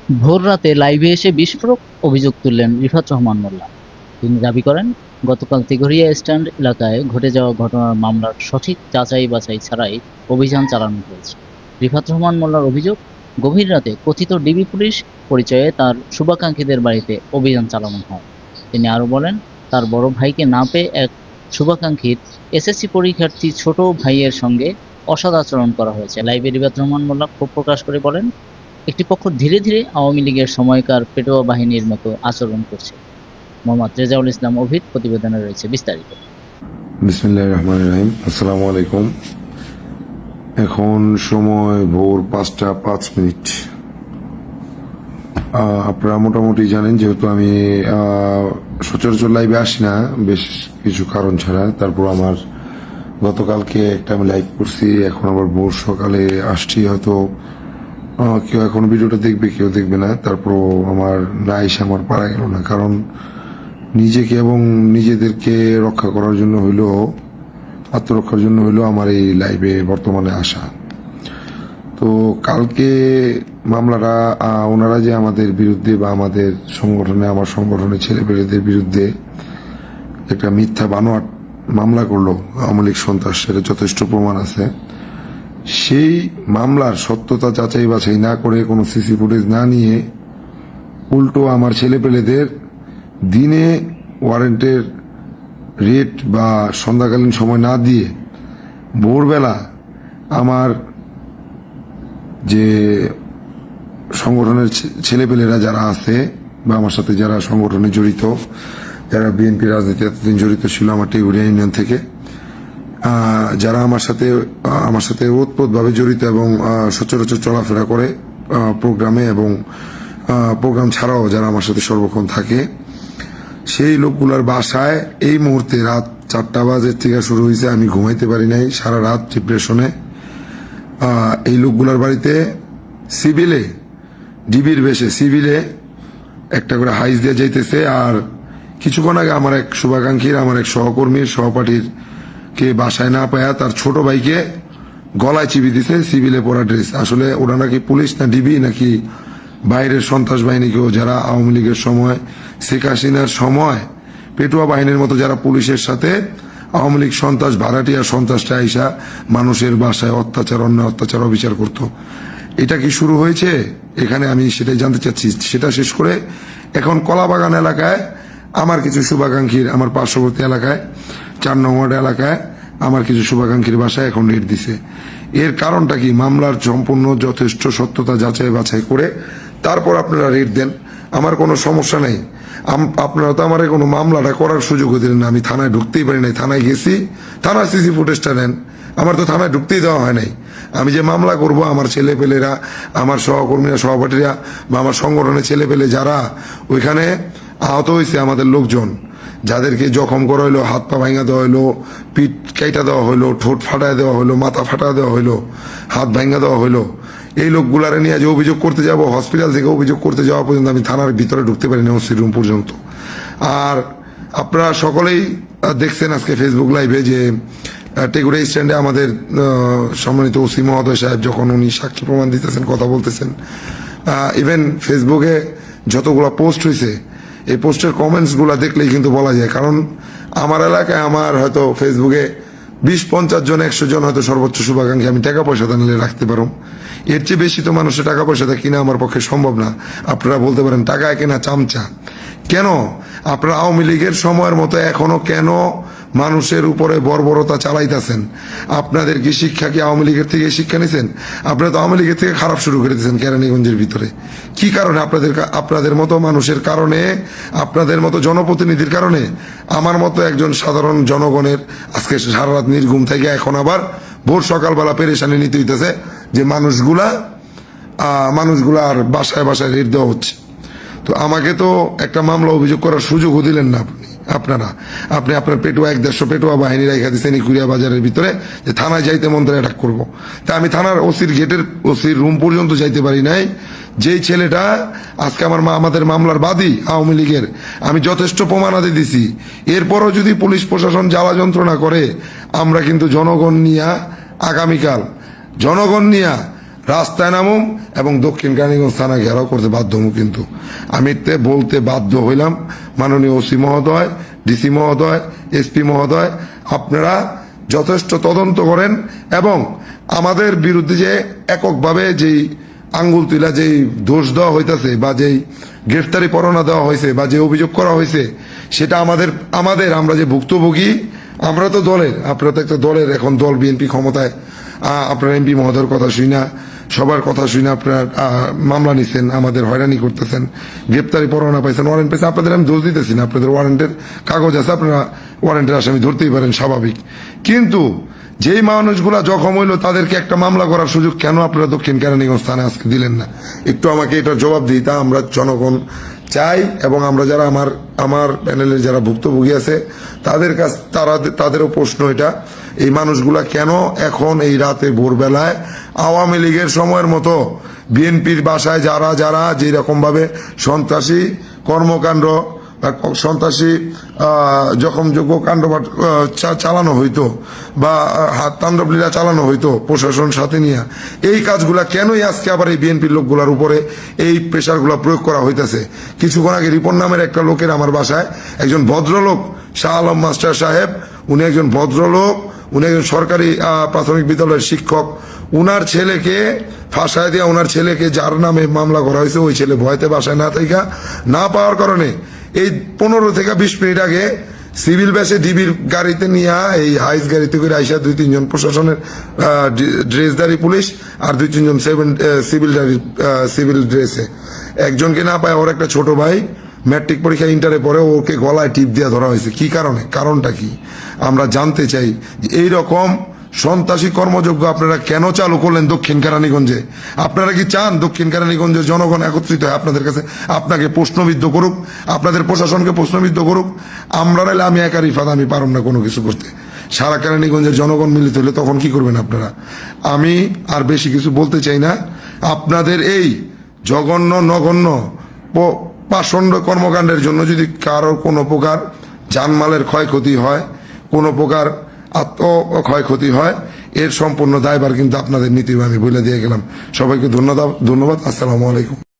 ভোর রাতে লাইভে এসে বিস্ফোরক অভিযোগ তুললেন রিফাত রহমান মোল্লা। তিনি দাবি করেন, গতকাল তেঘরিয়া স্ট্যান্ড এলাকায় ঘটে যাওয়া ঘটনার মামলার সঠিক যাচাই বাছাই ছাড়াই অভিযান চালানো হয়েছে। রিফাত রহমান মোল্লার অভিযোগ, গভীর রাতে কথিত ডিবি পুলিশ পরিচয়ে তার শুভাকাঙ্ক্ষীদের বাড়িতে অভিযান চালানো হয়। তিনি আরও বলেন, তার বড় ভাইকে না পেয়ে এক শুভাকাঙ্ক্ষীর এসএসসি পরীক্ষার্থী ছোট ভাইয়ের সঙ্গে অসৎ আচরণ করা হয়েছে। লাইভে রিফাত রহমান মোল্লা ক্ষোভ প্রকাশ করে বলেন, একটি পক্ষ ধীরে ধীরে আওয়ামী লীগের সময়কার পেটোয়া বাহিনীর মতো আচরণ করছে। মোহাম্মদ রেজাউল ইসলাম অভিদ প্রতিবেদনে রয়েছে বিস্তারিত। বিসমিল্লাহির রহমানির রহিম। আসসালামু আলাইকুম। এখন সময় ভোর 5টা 5 মিনিট। আপনারা মোটামুটি জানেন, যেহেতু আমি সচরাচর লাইভে আসি না বেশ কিছু কারণ ছাড়া, তারপর আমার গতকালকে একটা আমি লাইভ করছি, এখন আবার ভোর সকালে আসছি। হয়তো কেউ এখন ভিডিওটা দেখবে, কেউ দেখবে না। তারপর আমার না এসে আমার পারা গেল না, কারণ নিজেকে এবং নিজেদেরকে রক্ষা করার জন্য হইলো, আত্মরক্ষার জন্য হইলো আমার এই লাইভে বর্তমানে আসা। তো কালকে মামলাটা ওনারা যে আমাদের বিরুদ্ধে বা আমাদের সংগঠনে, আমার সংগঠনের ছেলেপেলেদের বিরুদ্ধে একটা মিথ্যা বানোয়াট মামলা করলো, আওয়ামী লীগ সন্ত্রাস, সেটা যথেষ্ট প্রমাণ আছে। সেই মামলার সত্যতা যাচাই বাছাই না করে, কোনো সিসি ফুটেজ না নিয়ে, উল্টো আমার ছেলেপেলেদের দিনে ওয়ারেন্টের রেট বা সন্ধ্যাকালীন সময় না দিয়ে ভোরবেলা আমার যে সংগঠনের ছেলেপেলেরা যারা আছে বা আমার সাথে যারা সংগঠনে জড়িত, যারা বিএনপি রাজনীতি এতদিন জড়িত ছিল আমার টেগুরিয়া ইউনিয়ন থেকে, যারা আমার সাথে ওতপ্রোতভাবে জড়িত এবং সচরাচর চলাফেরা করে প্রোগ্রামে এবং প্রোগ্রাম ছাড়াও যারা আমার সাথে সর্বক্ষণ থাকে, সেই লোকগুলার বাসায় এই মুহূর্তে রাত 4টা বাজে থেকে শুরু হয়েছে। আমি ঘুমাইতে পারি নাই, সারা রাত ডিপ্রেশনে। এই লোকগুলার বাড়িতে সিভিলে, ডিবির বেশে সিভিলে একটা করে হাইস দিয়ে যাইতেছে। আর কিছুক্ষণ আগে আমার এক শুভাকাঙ্ক্ষীর, আমার এক সহকর্মীর, সহপাঠীর কে বাসায় না পায়া তার ছোট ভাইকে গলায় চিবি দিছে সিভিলে পরা ড্রেস। আসলে ওরা নাকি পুলিশ না ডিবি নাকি বাইরের সন্ত্রাস বাহিনী, কেউ যারা আওয়ামী লীগের সময়, শেখ হাসিনার সময় পেটুয়া বাহিনীর মতো যারা পুলিশের সাথে আওয়ামী লীগ সন্ত্রাস, ভাড়াটিয়া সন্ত্রাসটা আইসা মানুষের বাসায় অত্যাচার, অন্যায় অত্যাচার, অবিচার করত। এটা কি শুরু হয়েছে এখানে? আমি সেটাই জানতে চাচ্ছি। সেটা শেষ করে এখন কলাবাগান এলাকায় আমার কিছু শুভাকাঙ্ক্ষীর, আমার পার্শ্ববর্তী এলাকায় 4 নং ওয়ার্ড এলাকায় আমার কিছু শুভাকাঙ্ক্ষীর বাসায় এখন রেড দিছে। এর কারণটা কি? মামলার সম্পূর্ণ যথেষ্ট সত্যতা যাচাই বাছাই করে তারপর আপনারা রেড দেন, আমার কোনো সমস্যা নেই। আপনারা তো আমার কোনো মামলাটা করার সুযোগ দিলেন না। আমি থানায় ঢুকতেই পারি নাই। থানায় গেছি, থানার সিসি ফুটেজটা নেন। আমার তো থানায় ঢুকতেই দেওয়া হয় নাই। আমি যে মামলা করব, আমার ছেলেপেলেরা, আমার সহকর্মীরা, সহপাঠীরা বা আমার সংগঠনের ছেলেপেলে যারা ওইখানে আহত হয়েছে, আমাদের লোকজন যাদেরকে জখম করা হইলো, হাত পা ভাঙা দেওয়া হইলো, পিঠ কেটে দেওয়া হইলো, ঠোঁট ফাটায় দেওয়া হইলো, মাথা ফাটা দেওয়া হইলো, হাত ভাঙা দেওয়া হইলো, এই লোকগুলারে নিয়ে যে অভিযোগ করতে যাব, হসপিটাল থেকে অভিযোগ করতে যাওয়া পর্যন্ত আমি থানার ভিতরে ঢুকতে পারি না, ওসি রুম পর্যন্ত। আর আপনারা সকলেই দেখছেন আজকে ফেসবুক লাইভে যে টেগুরিয়া স্ট্যান্ডে আমাদের সম্মানিত ওসি মহোদয় সাহেব যখন উনি সাক্ষী প্রমাণ দিতেছেন, কথা বলতেছেন, ইভেন ফেসবুকে যতগুলা পোস্ট হয়েছে, এই পোস্টের কমেন্টস গুলা দেখলেই কিন্তু বলা যায়। কারণ আমার এলাকায় আমার হয়তো ফেসবুকে 20-50 জন, 100 জন হয়তো সর্বোচ্চ শুভাকাঙ্ক্ষী আমি টাকা পয়সা নিলে রাখতে পারো। এর চেয়ে বেশি তো মানুষের টাকা পয়সাটা কিনা আমার পক্ষে সম্ভব না। আপনারা বলতে পারেন টাকায় কেনা চামচা। কেন আপনারা আওয়ামী লীগের সময়ের মতো এখনো কেন মানুষের উপরে বর্বরতা চালাইতেছেন? আপনাদের কি শিক্ষা কি আওয়ামী লীগের থেকে শিক্ষা নিছেন? আপনারা তো আওয়ামী লীগের থেকে খারাপ শুরু করে দিয়েছেন কেরানীগঞ্জের ভিতরে। কি কারণে? আপনাদের মতো মানুষের কারণে, আপনাদের মতো জনপ্রতিনিধির কারণে আমার মতো একজন সাধারণ জনগণের আজকে সারা রাত নির্ঘুম থেকে এখন আবার ভোর সকালবেলা পেরেশানি নিতে হইতেছে যে মানুষগুলা আর বাসায় বাসায় রেট দেওয়া হচ্ছে। তো আমাকে তো একটা মামলা অভিযোগ করার সুযোগও দিলেন না আপনি আপনার পেটুয়া 1-150 পেটুয়া বাহিনী রেখা দিচ্ছেন কুড়িয়া বাজারের ভিতরে, যে থানায় যাইতে মন্ত্রে অ্যাটাক করবো। তা আমি থানার ওসির রুম পর্যন্ত যাইতে পারি নাই। যেই ছেলেটা আজকে আমাদের মামলার বাদী আওয়ামী লীগের, আমি যথেষ্ট প্রমাণাদি দিছি। এরপরও যদি পুলিশ প্রশাসন জ্বালা যন্ত্রণা করে, আমরা কিন্তু জনগণ নিয়া আগামীকাল জনগণ নিয়া রাস্তায় নামুম এবং দক্ষিণ কেরানীগঞ্জ থানা ঘেরাও করতে বাধ্য হবো। কিন্তু আমি বলতে বাধ্য হইলাম, মাননীয় ওসি মহোদয়, ডিসি মহোদয়, এসপি মহোদয়, আপনারা যথেষ্ট তদন্ত করেন এবং আমাদের বিরুদ্ধে যে এককভাবে যেই আঙ্গুল তুলা যেই দোষ দেওয়া হইতেছে বা যেই গ্রেফতারি পরোয়ানা দেওয়া হয়েছে বা যে অভিযোগ করা হয়েছে, সেটা আমরা যে ভুক্তভোগী, আমরা তো দলের, আপনারা তো একটা দলের, এখন দল বিএনপি ক্ষমতায়, আপনার এমপি মহোদয়ের কথা শুই না, সবার কথা শুনে আপনার মামলা নিচ্ছেন, আমাদের হয়রানি করতেছেন, গ্রেপ্তারি পরোয়ানা পাইছেন, ওয়ারেন্ট পাইছেন। আপনাদের আমি দোষ দিতেছি না, আপনাদের ওয়ারেন্টের কাগজ আছে, আপনারা ওয়ারেন্টের আসামি ধরতেই পারেন, স্বাভাবিক। কিন্তু যেই মানুষগুলা জখম হইলো তাদেরকে একটা মামলা করার সুযোগ কেন আপনারা দক্ষিণ কেরানীগঞ্জ থানায় আজকে দিলেন না? একটু আমাকে এটার জবাব দিই, তা আমরা জনগণ চাই। এবং আমরা যারা আমার প্যানেলের যারা ভুক্তভোগী আছে তাদেরও প্রশ্ন এটা, এই মানুষগুলা কেন এখন এই রাতে ভোরবেলায় আওয়ামী লীগের সময়ের মতো বিএনপির বাসায় যারা যেরকম ভাবে সন্ত্রাসী কর্মকাণ্ড, সন্ত্রাসী জখমযোগ্য কাণ্ড চালানো হইতো বা তাণ্ডবলীলা চালানো হইতো প্রশাসন সাথে নিয়ে, এই কাজগুলা কেনই আজকে আবার এই বিএনপির লোকগুলার উপরে এই প্রেশারগুলা প্রয়োগ করা হইতেছে? কিছুক্ষণ আগে রিপন নামের একটা লোকের আমার বাসায়, একজন ভদ্রলোক, শাহ আলম মাস্টার সাহেব, উনি একজন ভদ্রলোক, উনি একজন সরকারি প্রাথমিক বিদ্যালয়ের শিক্ষক, উনার ছেলেকে ফাঁসায় দিয়ে ওনার ছেলেকে যার নামে মামলা করা হয়েছে, ওই ছেলে ভয়তে বাসায় না পাওয়ার কারণে এই 15 থেকে 20 মিনিট আগে সিভিল বেসে ডিবির গাড়িতে নিয়ে, এই হাইস গাড়িতে করে আইসা 2-3 জন প্রশাসনের ড্রেসদারি পুলিশ আর 2-3 জন সিভিল ড্রেসে, একজনকে না পায় ওর একটা ছোট ভাই ম্যাট্রিক পরীক্ষা ইন্টারে পরে ওকে গলায় টিপ দিয়ে ধরা হয়েছে। কি কারণে? কারণটা কি আমরা জানতে চাই। এইরকম সন্ত্রাসী কর্মযোগ্য আপনারা কেন চালু করলেন দক্ষিণ কেরানীগঞ্জে? আপনারা কি চান দক্ষিণ কেরানীগঞ্জের জনগণ একত্রিত হয় আপনাদের কাছে আপনাকে প্রশ্নবিদ্ধ করুক, আপনাদের প্রশাসনকে প্রশ্নবিদ্ধ করুক? আমরা নাহলে আমি একা রিফাত, আমি পারব না কোনো কিছু করতে। সারা কেরানীগঞ্জের জনগণ মিলিত হলে তখন কি করবেন আপনারা? আমি আর বেশি কিছু বলতে চাই না। আপনাদের এই জঘন্য নগণ্য পাষণ্ড কর্মকাণ্ডের জন্য যদি কারোর কোনো প্রকার জানমালের ক্ষয়ক্ষতি হয়, কোনো প্রকার আত্ম ক্ষয়ক্ষতি হয়, এর সম্পূর্ণ দায়ভার কিন্তু আপনাদের নিতে হবে। আমি বলে দিয়ে গেলাম। সবাইকে ধন্যবাদ। আসসালামু আলাইকুম।